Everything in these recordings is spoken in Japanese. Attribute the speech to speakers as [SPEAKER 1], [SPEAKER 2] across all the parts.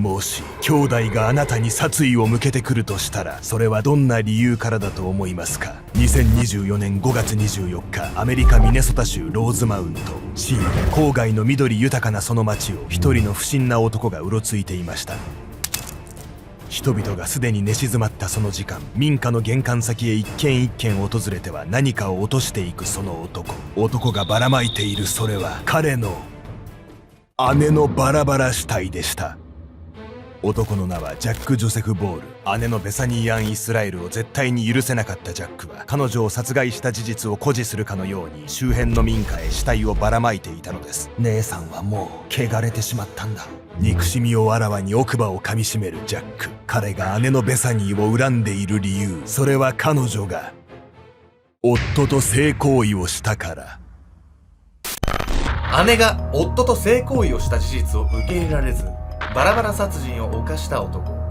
[SPEAKER 1] もし兄弟があなたに殺意を向けてくるとしたら、それはどんな理由からだと思いますか？2024年5月24日、アメリカミネソタ州ローズマウント。深夜、郊外の緑豊かなその街を一人の不審な男がうろついていました。人々がすでに寝静まったその時間、民家の玄関先へ一軒一軒訪れては何かを落としていくその男がばらまいている、それは彼の姉のバラバラ死体でした。男の名はジャック・ジョセフ・ボール。姉のベサニー・アン・イスラエルを絶対に許せなかったジャックは、彼女を殺害した事実を誇示するかのように周辺の民家へ死体をばらまいていたのです。姉さんはもう汚れてしまったんだ。憎しみをあらわに奥歯を噛みしめるジャック。彼が姉のベサニーを恨んでいる理由、それは彼女が夫と性行為をしたから。
[SPEAKER 2] 姉が夫と性行為をした事実を受け入れられず、バラバラ殺人を犯した男。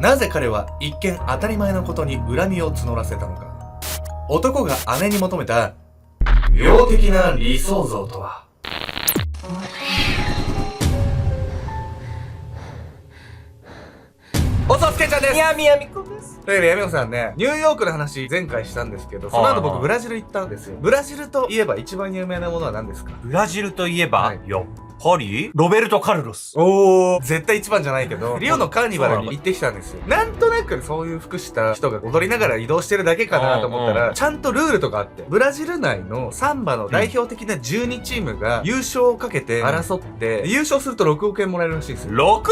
[SPEAKER 2] なぜ彼は一見当たり前のことに恨みを募らせたのか。男が姉に求めた病的な理想像とは。おそつけちゃんです。
[SPEAKER 3] 宮みこです。
[SPEAKER 2] というわけで、闇子さんね、ニューヨークの話前回したんですけど、その後僕ブラジル行ったんですよ。ブラジルといえば一番有名なものは何ですか？
[SPEAKER 3] ブラジルといえば、
[SPEAKER 2] はい
[SPEAKER 3] やっぱりロベルト・カルロス。
[SPEAKER 2] おー、絶対一番じゃないけど、リオのカーニバルに行ってきたんですよ。なんとなくそういう服した人が踊りながら移動してるだけかなと思ったら、ちゃんとルールとかあって、ブラジル内のサンバの代表的な12チームが優勝をかけて争って、優勝すると6億円もらえるらしいんですよ。
[SPEAKER 3] 6億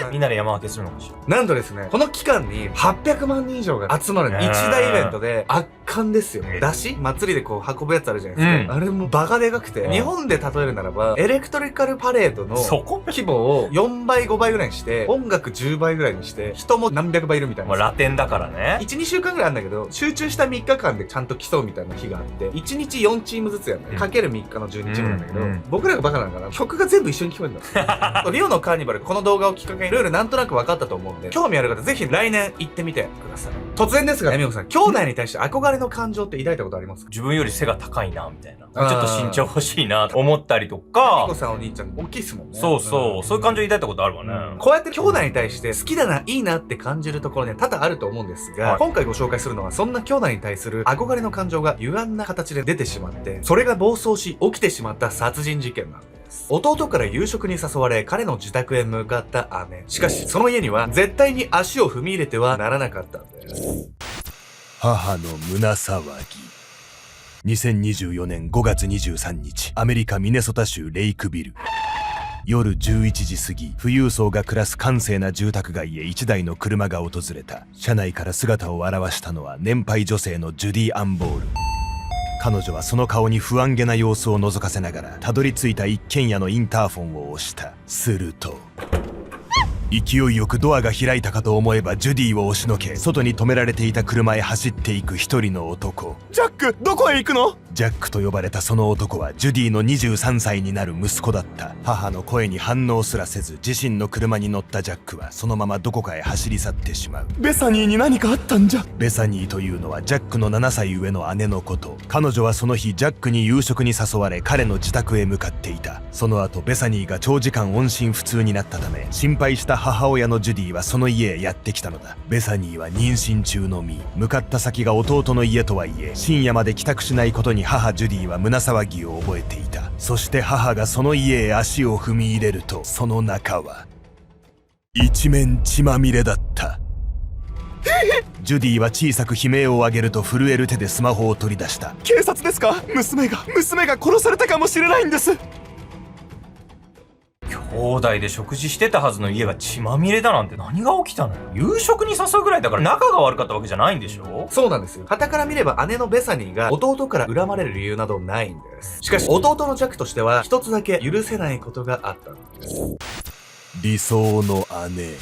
[SPEAKER 3] 円、みんなで山分けするのかしら。
[SPEAKER 2] なんとですね、この期間に800万人以上が集まる一大イベントで圧巻ですよ。出汁祭りでこう運ぶやつあるじゃないですか。あれもバカでかくて、日本で例えるならば、エレクトリカルパレードの規模を4倍5倍ぐらいにして、音楽10倍ぐらいにして、人も何百倍いるみたいな。
[SPEAKER 3] ラテンだからね。
[SPEAKER 2] 1、2週間ぐらいあるんだけど、集中した3日間でちゃんと競うみたいな日があって、1日4チームずつやるの。かける3日の12チームなんだけど、僕らがバカなのかな、曲が全部一緒に聞こえるんだ。リオのカーニバル、この動画をきっかけにルールなんとなく分かったと思うんで、興味ある方ぜひ来年行ってみてください。突然ですが、エミコさん、兄弟に対して憧れの感情って抱いたことありますか？
[SPEAKER 3] 自分より背が高いな、みたいな。ちょっと身長欲しいな、と思ったりとか。
[SPEAKER 2] エミコさんお兄ちゃん大きいっすもんね。
[SPEAKER 3] そうそう、そういう感情抱いたことあるわね。
[SPEAKER 2] こうやって兄弟に対して好きだな、いいなって感じるところね、多々あると思うんですが、今回ご紹介するのはそんな兄弟に対する憧れの感情が歪んだ形で出てしまって、それが暴走し起きてしまった殺人事件なんです。弟から夕食に誘われ、彼の自宅へ向かった姉。しかし、その家には絶対に足を踏み入れてはならなかったんです。
[SPEAKER 1] 母の胸騒ぎ。2024年5月23日、アメリカミネソタ州レイクビル。夜11時過ぎ、富裕層が暮らす閑静な住宅街へ一台の車が訪れた。車内から姿を現したのは年配女性のジュディ・アンボール。彼女はその顔に不安げな様子を覗かせながら、たどり着いた一軒家のインターフォンを押した。すると、勢いよくドアが開いたかと思えばジュディを押しのけ、外に止められていた車へ走っていく一人の男。ジャック、どこへ行くの？ジャックと呼ばれたその男はジュディの23歳になる息子だった。母の声に反応すらせず、自身の車に乗ったジャックはそのままどこかへ走り去ってしまう。ベサニーに何かあったんじゃ。ベサニーというのはジャックの7歳上の姉のこと。彼女はその日ジャックに夕食に誘われ、彼の自宅へ向かっていた。その後ベサニーが長時間音信不通になったため、心配した母親のジュディはその家へやってきたのだ。ベサニーは妊娠中の身。向かった先が弟の家とはいえ、深夜まで帰宅しないことに母ジュディは胸騒ぎを覚えていた。そして母がその家へ足を踏み入れると、その中は一面血まみれだった。ジュディは小さく悲鳴を上げると、震える手でスマホを取り出した。警察ですか？娘が殺されたかもしれないんです。
[SPEAKER 3] 兄弟で食事してたはずの家が血まみれだなんて何が起きたの？夕食に誘うぐらいだから仲が悪かったわけじゃないんでしょ？
[SPEAKER 2] そうなんですよ。傍から見れば姉のベサニーが弟から恨まれる理由などないんです。しかし弟のジャックとしては一つだけ許せないことがあったんです。
[SPEAKER 1] 理想の姉。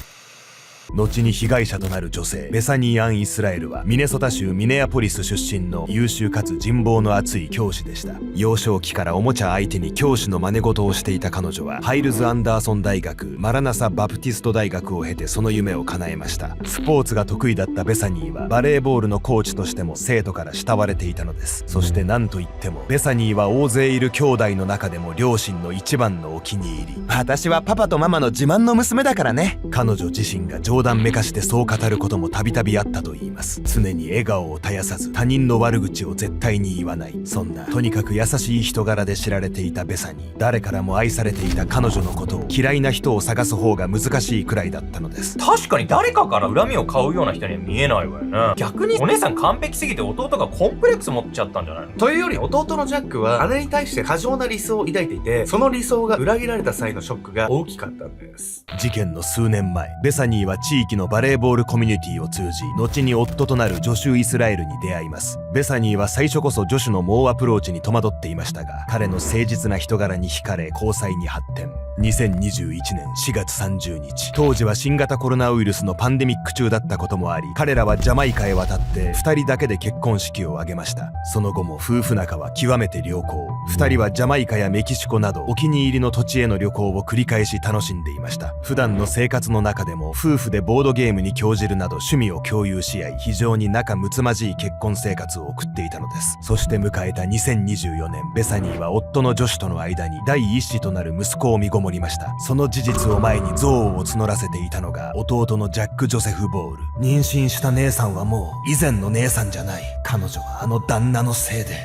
[SPEAKER 1] 後に被害者となる女性ベサニー・アン・イスラエルはミネソタ州ミネアポリス出身の優秀かつ人望の厚い教師でした。幼少期からおもちゃ相手に教師の真似事をしていた彼女はハイルズ・アンダーソン大学、マラナサ・バプティスト大学を経てその夢を叶えました。スポーツが得意だったベサニーはバレーボールのコーチとしても生徒から慕われていたのです。そして何といってもベサニーは大勢いる兄弟の中でも両親の一番のお気に入り。私はパパとママの自慢の娘だからね。彼女自身が冗談めかしてそう語ることもたびたびあったといいます。常に笑顔を絶やさず他人の悪口を絶対に言わない、そんなとにかく優しい人柄で知られていたベサニー。誰からも愛されていた彼女のことを嫌いな人を探す方が難しいくらいだったのです。
[SPEAKER 3] 確かに誰かから恨みを買うような人には見えないわよね。逆にお姉さん完璧すぎて弟がコンプレックス持っちゃったんじゃないの？
[SPEAKER 2] というより弟のジャックは姉に対して過剰な理想を抱いていて、その理想が裏切られた際のショックが大きかったんです。
[SPEAKER 1] 事件の数年前、ベサニーは地域のバレーボールコミュニティを通じ、後に夫となるジョシュ・イスラエルに出会います。ベサニーは最初こそジョシュの猛アプローチに戸惑っていましたが、彼の誠実な人柄に惹かれ交際に発展。2021年4月30日、当時は新型コロナウイルスのパンデミック中だったこともあり、彼らはジャマイカへ渡って2人だけで結婚式を挙げました。その後も夫婦仲は極めて良好。2人はジャマイカやメキシコなどお気に入りの土地への旅行を繰り返し楽しんでいました。普段の生活の中でも夫婦でボードゲームに興じるなど趣味を共有し合い、非常に仲睦まじい結婚生活を送っていたのです。そして迎えた2024年、ベサニーは夫のジョシュとの間に第一子となる息子を身ごもりました。その事実を前に憎悪を募らせていたのが弟のジャック・ジョセフ・ボール。妊娠した姉さんはもう以前の姉さんじゃない。彼女はあの旦那のせいで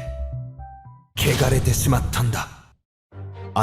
[SPEAKER 1] 汚れてしまったんだ。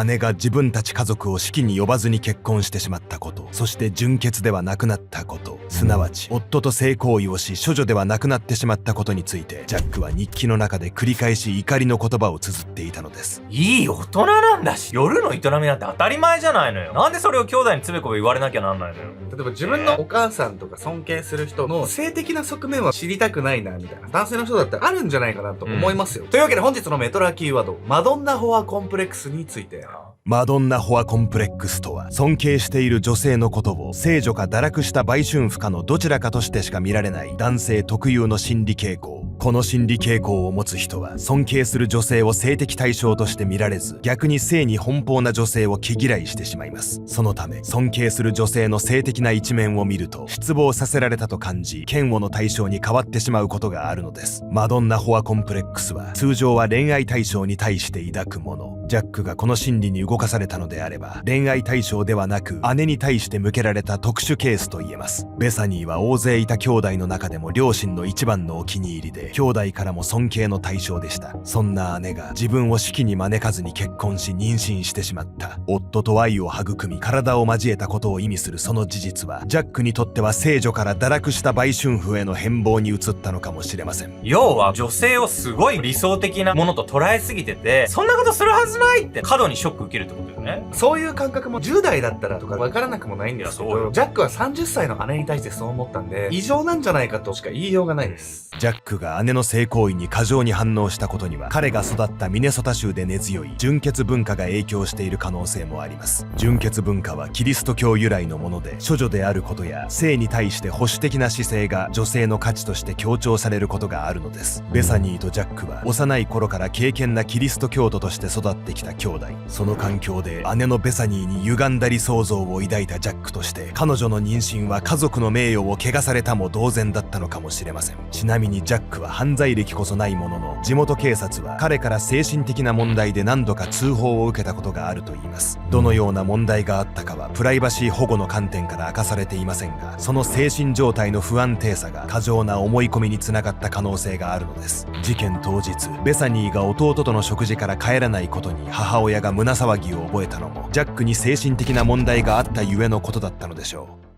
[SPEAKER 1] 姉が自分たち家族を式に呼ばずに結婚してしまったこと、そして純潔ではなくなったこと、すなわち夫と性行為をし処女ではなくなってしまったことについて、ジャックは日記の中で繰り返し怒りの言葉を綴っていたのです。
[SPEAKER 3] いい大人なんだし、夜の営みなんて当たり前じゃないのよ。なんでそれを兄弟につべこべ言われなきゃなんないのよ。
[SPEAKER 2] 例えば自分のお母さんとか尊敬する人の性的な側面は知りたくないなみたいな男性の人だったらあるんじゃないかなと思いますよ。というわけで本日のメトラキーワード、マドンナ・フォア・コンプレックスについて。
[SPEAKER 1] マドンナ・フォア・コンプレックスとは、尊敬している女性のことを聖女か堕落した売春婦かのどちらかとしてしか見られない男性特有の心理傾向。この心理傾向を持つ人は尊敬する女性を性的対象として見られず、逆に性に奔放な女性を毛嫌いしてしまいます。そのため尊敬する女性の性的な一面を見ると失望させられたと感じ、嫌悪の対象に変わってしまうことがあるのです。マドンナ・フォア・コンプレックスは通常は恋愛対象に対して抱くもの。ジャックがこの心理に動かされたのであれば、恋愛対象ではなく姉に対して向けられた特殊ケースと言えます。ベサニーは大勢いた兄弟の中でも両親の一番のお気に入りで、兄弟からも尊敬の対象でした。そんな姉が自分を式に招かずに結婚し妊娠してしまった。夫と愛を育み体を交えたことを意味するその事実は、ジャックにとっては聖女から堕落した売春婦への変貌に移ったのかもしれません。
[SPEAKER 3] 要は女性をすごい理想的なものと捉えすぎてて、そんなことするはずないって過度にショック受けるってことよね。
[SPEAKER 2] そういう感覚も10代だったらとか分からなくもないんですけど、ジャックは30歳の姉に対してそう思ったんで、異常なんじゃないかとしか言いようがないです。
[SPEAKER 1] ジャックが姉の性行為に過剰に反応したことには、彼が育ったミネソタ州で根強い純血文化が影響している可能性もあります。純血文化はキリスト教由来のもので、処女であることや性に対して保守的な姿勢が女性の価値として強調されることがあるのです。ベサニーとジャックは幼い頃から敬虔なキリスト教徒として育ってきた兄弟。その環境で姉のベサニーに歪んだ理想像を抱いたジャックとして、彼女の妊娠は家族の名誉を汚されたも同然だったのかもしれません。ちなみにジャックは犯罪歴こそないものの、地元警察は彼から精神的な問題で何度か通報を受けたことがあるといいます。どのような問題があったかはプライバシー保護の観点から明かされていませんが、その精神状態の不安定さが過剰な思い込みにつながった可能性があるのです。事件当日、ベサニーが弟との食事から帰らないことに母親が胸騒ぎを覚えたのも、ジャックに精神的な問題があったゆえのことだったのでしょう。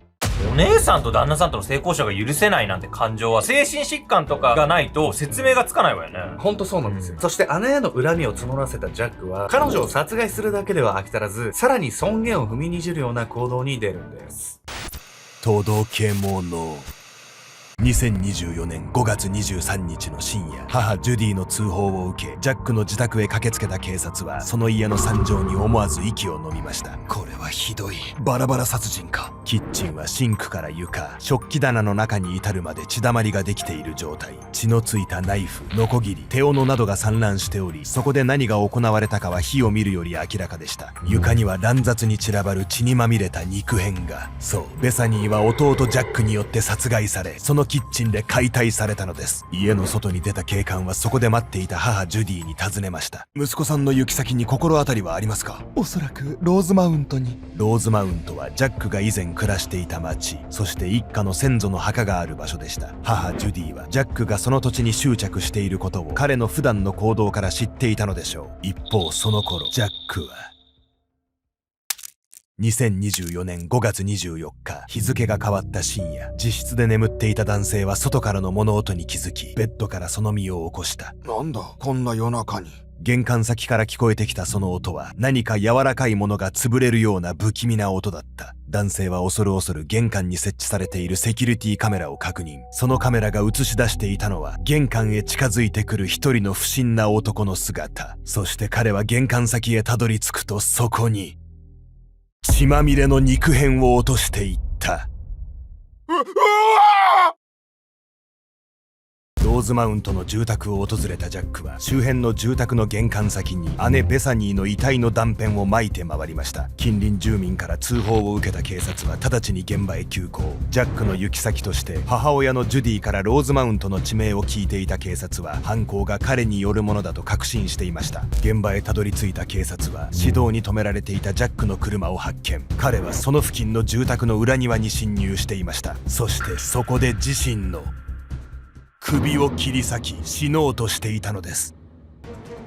[SPEAKER 3] お姉さんと旦那さんとの性交渉が許せないなんて感情は精神疾患とかがないと説明がつかないわよね。
[SPEAKER 2] ほんとそうなんですよ。そして姉への恨みを募らせたジャックは、彼女を殺害するだけでは飽き足らず、さらに尊厳を踏みにじるような行動に出るんです。
[SPEAKER 1] 届け物。2024年5月23日の深夜、母ジュディの通報を受けジャックの自宅へ駆けつけた警察はその家の惨状に思わず息を飲みました。これはひどい。バラバラ殺人か。キッチンはシンクから床、食器棚の中に至るまで血だまりができている状態。血のついたナイフ、ノコギリ、手斧などが散乱しており、そこで何が行われたかは火を見るより明らかでした。床には乱雑に散らばる血にまみれた肉片が。そう、ベサニーは弟ジャックによって殺害され、そのキッチンで解体されたのです。家の外に出た警官はそこで待っていた母ジュディに尋ねました。息子さんの行き先に心当たりはありますか？
[SPEAKER 4] おそらくローズマウントに。
[SPEAKER 1] ローズマウントはジャックが以前暮らしていた町、そして一家の先祖の墓がある場所でした。母ジュディはジャックがその土地に執着していることを彼の普段の行動から知っていたのでしょう。一方その頃、ジャックは2024年5月24日、日付が変わった深夜、自室で眠っていた男性は外からの物音に気づき、ベッドからその身を起こした。
[SPEAKER 4] なんだこんな夜中に。
[SPEAKER 1] 玄関先から聞こえてきたその音は、何か柔らかいものが潰れるような不気味な音だった。男性は恐る恐る玄関に設置されているセキュリティカメラを確認。そのカメラが映し出していたのは、玄関へ近づいてくる一人の不審な男の姿。そして彼は玄関先へたどり着くと、そこに血まみれの肉片を落としていった。ローズマウントの住宅を訪れたジャックは周辺の住宅の玄関先に姉ベサニーの遺体の断片を撒いて回りました。近隣住民から通報を受けた警察は直ちに現場へ急行。ジャックの行き先として母親のジュディからローズマウントの地名を聞いていた警察は、犯行が彼によるものだと確信していました。現場へたどり着いた警察は市道に止められていたジャックの車を発見。彼はその付近の住宅の裏庭に侵入していました。そしてそこで自身の首を切り裂き死のうとしていたのです。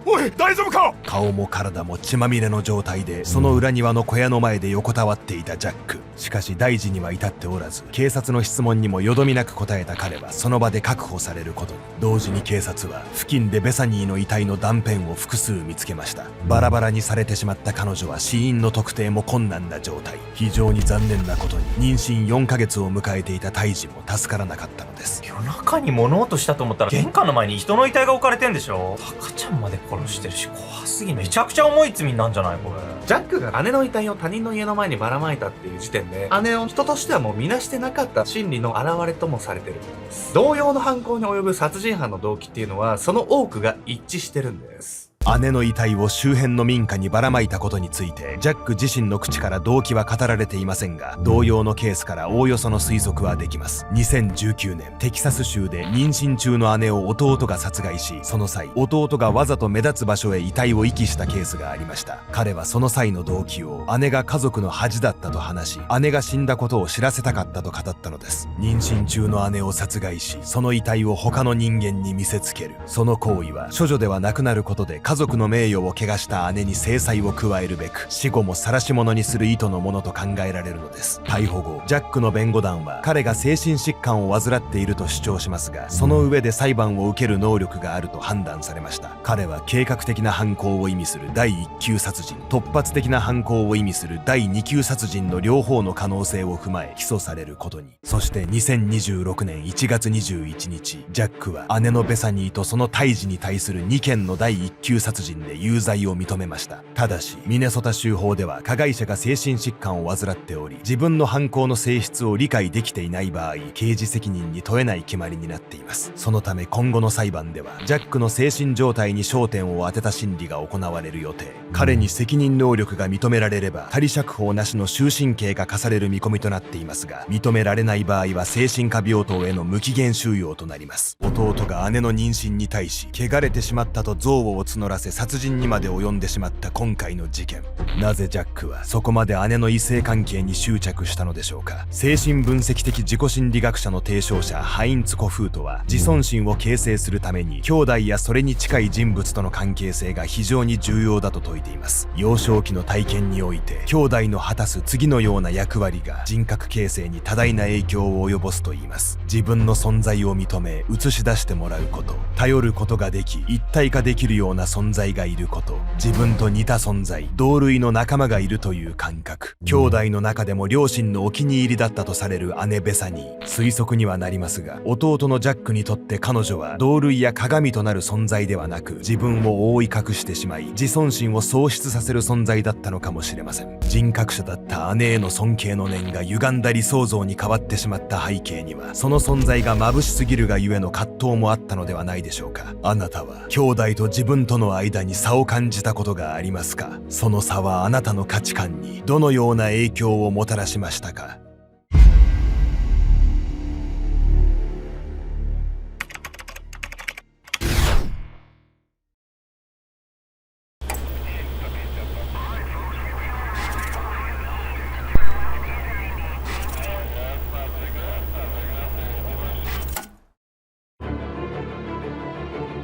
[SPEAKER 4] おい大丈夫か？
[SPEAKER 1] 顔も体も血まみれの状態でその裏庭の小屋の前で横たわっていたジャック。しかし大事には至っておらず、警察の質問にもよどみなく答えた彼はその場で確保されることに。同時に警察は付近でベサニーの遺体の断片を複数見つけました。バラバラにされてしまった彼女は死因の特定も困難な状態。非常に残念なことに妊娠4ヶ月を迎えていた胎児も助からなかったのです。
[SPEAKER 3] 夜中に物音したと思ったら玄関の前に人の遺体が置かれてんでしょ。赤ちゃんまで殺してるし怖すぎ。めちゃくちゃ重い罪なんじゃないこれ。
[SPEAKER 2] ジャックが姉の遺体を他人の家の前にばらまいたっていう時点で、姉を人としてはもう見なしてなかった心理の表れともされてるんです。同様の犯行に及ぶ殺人犯の動機っていうのは、その多くが一致してるんです。
[SPEAKER 1] 姉の遺体を周辺の民家にばらまいたことについてジャック自身の口から動機は語られていませんが、同様のケースからおおよその推測はできます。2019年テキサス州で妊娠中の姉を弟が殺害し、その際弟がわざと目立つ場所へ遺体を遺棄したケースがありました。彼はその際の動機を姉が家族の恥だったと話し、姉が死んだことを知らせたかったと語ったのです。妊娠中の姉を殺害し、その遺体を他の人間に見せつける。その行為は処女ではなくなることで家族の名誉を汚した姉に制裁を加えるべく、死後も晒し者にする意図のものと考えられるのです。逮捕後、ジャックの弁護団は彼が精神疾患を患っていると主張しますが、その上で裁判を受ける能力があると判断されました。彼は計画的な犯行を意味する第1級殺人、突発的な犯行を意味する第2級殺人の両方の可能性を踏まえ起訴されることに。そして2026年1月21日、ジャックは姉のベサニーとその胎児に対する2件の第1級殺人で有罪を認めました。ただしミネソタ州法では加害者が精神疾患を患っており、自分の犯行の性質を理解できていない場合、刑事責任に問えない決まりになっています。そのため今後の裁判ではジャックの精神状態に焦点を当てた審理が行われる予定。彼に責任能力が認められれば仮釈放なしの終身刑が課される見込みとなっていますが、認められない場合は精神科病棟への無期限収容となります。弟が姉の妊娠に対し汚れてしまったと憎悪を募らせ殺人にまで及んでしまった今回の事件。なぜジャックはそこまで姉の異性関係に執着したのでしょうか。精神分析的自己心理学者の提唱者ハインツ・コフートは、自尊心を形成するために兄弟やそれに近い人物との関係性が非常に重要だと説いています。幼少期の体験において兄弟の果たす次のような役割が人格形成に多大な影響を及ぼすといいます。自分の存在を認め映し出してもらうこと、頼ることができ一体化できるような存存在がいること、自分と似た存在、同類の仲間がいるという感覚、兄弟の中でも両親のお気に入りだったとされる姉ベサニー。推測にはなりますが、弟のジャックにとって彼女は同類や鏡となる存在ではなく、自分を覆い隠してしまい自尊心を喪失させる存在だったのかもしれません。人格者だった姉への尊敬の念が歪んだ理想像に変わってしまった背景には、その存在が眩しすぎるがゆえの葛藤もあったのではないでしょうか。あなたは兄弟と自分との間に差を感じたことがありますか？その差はあなたの価値観にどのような影響をもたらしましたか？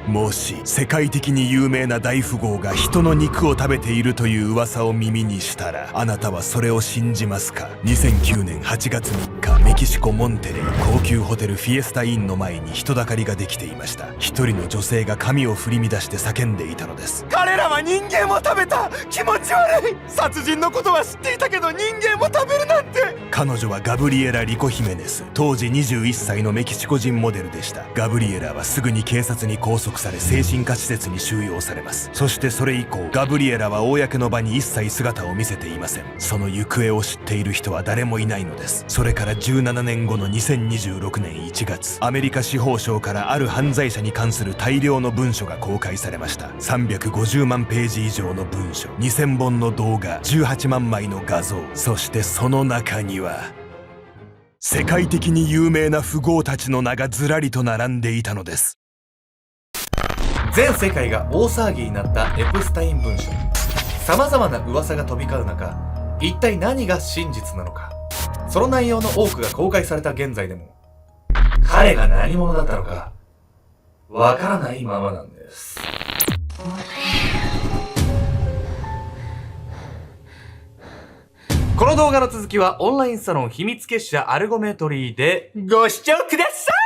[SPEAKER 1] もし世界的に有名な大富豪が人の肉を食べているという噂を耳にしたら、あなたはそれを信じますか？2009年8月3日、メキシコモンテレイ高級ホテルフィエスタインの前に人だかりができていました。一人の女性が髪を振り乱して叫んでいたのです。
[SPEAKER 4] 彼らは人間を食べた。気持ち悪い。殺人のことは知っていたけど人間を食べるなんて。
[SPEAKER 1] 彼女はガブリエラ・リコヒメネス、当時21歳のメキシコ人モデルでした。ガブリエラはすぐに警察に拘束され精神科施設に収容されます。そしてそれ以降、ガブリエラは公の場に一切姿を見せていません。その行方を知っている人は誰もいないのです。それから17年後の2026年1月、アメリカ司法省からある犯罪者に関する大量の文書が公開されました。350万ページ以上の文書、2000本の動画、18万枚の画像、そしてその中には世界的に有名な富豪たちの名がずらりと並んでいたのです。
[SPEAKER 2] 全世界が大騒ぎになったエプスタイン文書。様々な噂が飛び交う中、一体何が真実なのか。その内容の多くが公開された現在でも、彼が何者だったのかわからないままなんです。この動画の続きはオンラインサロン秘密結社アルゴメトリーでご視聴ください。